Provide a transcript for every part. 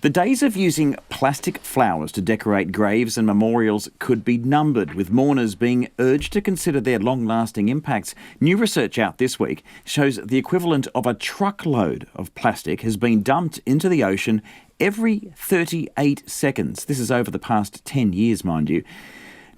The days of using plastic flowers to decorate graves and memorials could be numbered, with mourners being urged to consider their long-lasting impacts. New research out this week shows the equivalent of a truckload of plastic has been dumped into the ocean every 38 seconds. This is over the past 10 years, mind you.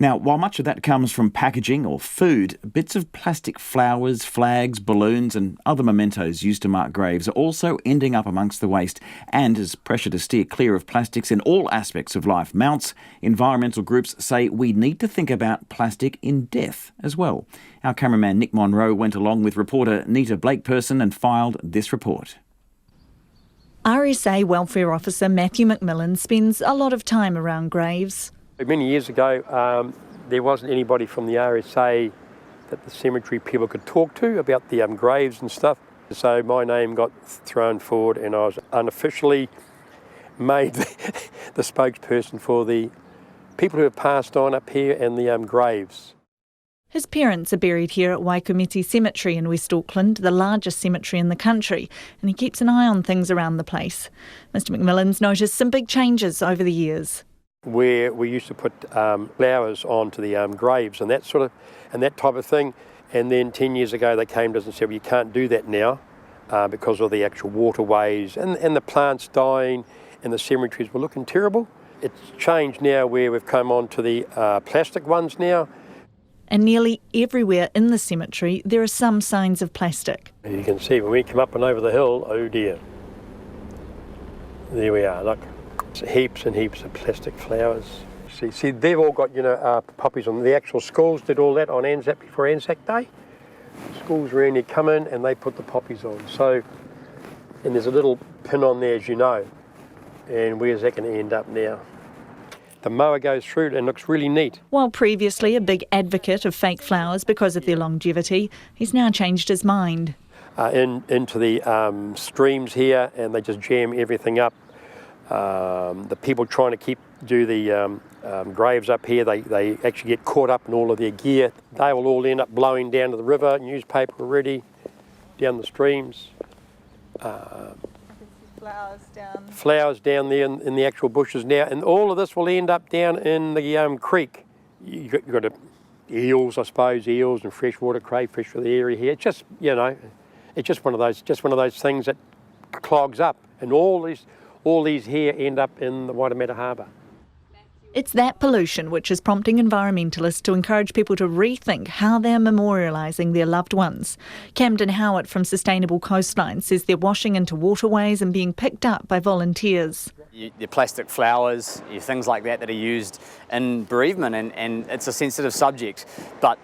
Now, while much of that comes from packaging or food, bits of plastic flowers, flags, balloons and other mementos used to mark graves are also ending up amongst the waste. And as pressure to steer clear of plastics in all aspects of life mounts, environmental groups say we need to think about plastic in death as well. Our cameraman Nick Monroe went along with reporter Nita Blakeperson and filed this report. RSA Welfare Officer Matthew McMillan spends a lot of time around graves. Many years ago, there wasn't anybody from the RSA that the cemetery people could talk to about the graves and stuff. So my name got thrown forward and I was unofficially made the spokesperson for the people who have passed on up here and the graves. His parents are buried here at Waikumete Cemetery in West Auckland, the largest cemetery in the country, and he keeps an eye on things around the place. Mr McMillan's noticed some big changes over the years. Where we used to put flowers onto the graves and that type of thing, and then 10 years ago they came to us and said, well, you can't do that now because of the actual waterways and the plants dying and the cemeteries were looking terrible. It's changed now where we've come on to the plastic ones now. And nearly everywhere in the cemetery there are some signs of plastic. You can see when we come up and over the hill, oh dear, there we are, look. Heaps and heaps of plastic flowers. See, they've all got, poppies on. The actual schools did all that on Anzac before Anzac Day. Schools around here come in and they put the poppies on. So, and there's a little pin on there, as you know. And where's that going to end up now? The mower goes through it and looks really neat. While previously a big advocate of fake flowers because of their longevity, he's now changed his mind. Into the streams here, and they just jam everything up. The people trying to do the graves up here, they actually get caught up in all of their gear. They will all end up blowing down to the river, newspaper already, down the streams. Flowers down there in the actual bushes now, and all of this will end up down in the creek. You've got eels, I suppose, eels and freshwater crayfish for the area here. It's just, it's just one of those things that clogs up, and all these here end up in the Waitemata Harbour. It's that pollution which is prompting environmentalists to encourage people to rethink how they're memorialising their loved ones. Camden Howard from Sustainable Coastline says they're washing into waterways and being picked up by volunteers. Your plastic flowers, your things like that are used in bereavement, and it's a sensitive subject. But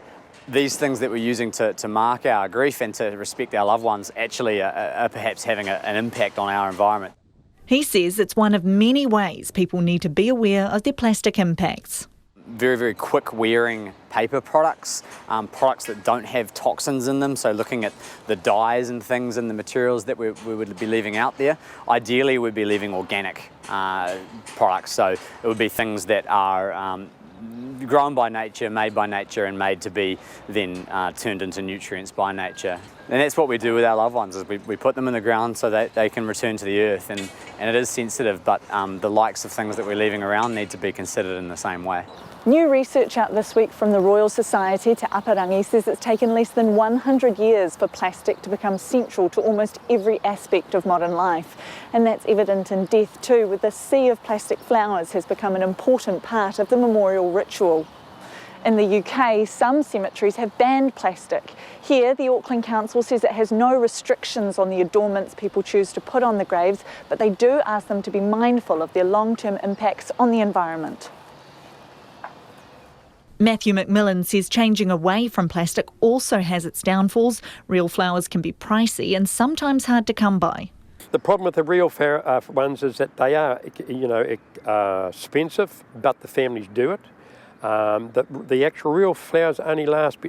these things that we're using to mark our grief and to respect our loved ones actually are perhaps having an impact on our environment. He says it's one of many ways people need to be aware of their plastic impacts. Very, very quick wearing paper products, products that don't have toxins in them, so looking at the dyes and things and the materials that we would be leaving out there. Ideally we'd be leaving organic products, so it would be things that are grown by nature, made by nature and made to be then turned into nutrients by nature. And that's what we do with our loved ones, is we put them in the ground so that they can return to the earth, and it is sensitive, but the likes of things that we're leaving around need to be considered in the same way. New research out this week from the Royal Society Te Aparangi says it's taken less than 100 years for plastic to become central to almost every aspect of modern life. And that's evident in death too, with the sea of plastic flowers has become an important part of the memorial ritual. In the UK, some cemeteries have banned plastic. Here, the Auckland Council says it has no restrictions on the adornments people choose to put on the graves, but they do ask them to be mindful of their long-term impacts on the environment. Matthew McMillan says changing away from plastic also has its downfalls. Real flowers can be pricey and sometimes hard to come by. The problem with the real ones is that they are, expensive, but the families do it. The actual real flowers only last,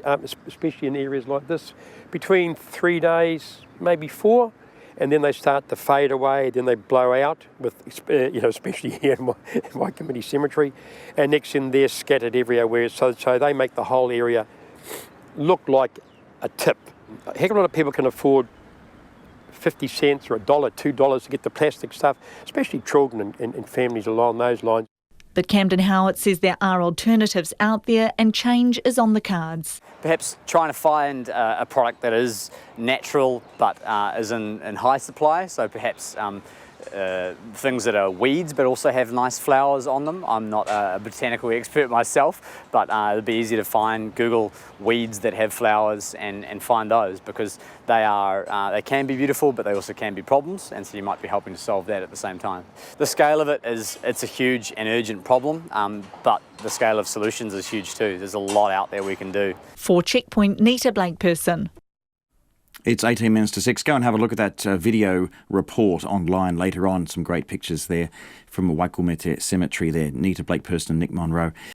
especially in areas like this, between 3 days, maybe 4, and then they start to fade away, then they blow out, especially here in Waikumete Cemetery, and next thing they're scattered everywhere, so they make the whole area look like a tip. A heck of a lot of people can afford 50 cents or $1, $2 to get the plastic stuff, especially children and families along those lines. But Camden Howard says there are alternatives out there and change is on the cards. Perhaps trying to find a product that is natural but is in high supply, so perhaps things that are weeds but also have nice flowers on them. I'm not a botanical expert myself, but it'd be easy to find, Google weeds that have flowers and find those, because they can be beautiful but they also can be problems, and so you might be helping to solve that at the same time. The scale of it it's a huge and urgent problem, but the scale of solutions is huge too. There's a lot out there we can do. For Checkpoint, Nita Blakeperson. It's 18 minutes to 6. Go and have a look at that video report online later on. Some great pictures there from Waikumete Cemetery there. Nita Blakeperson and Nick Monroe.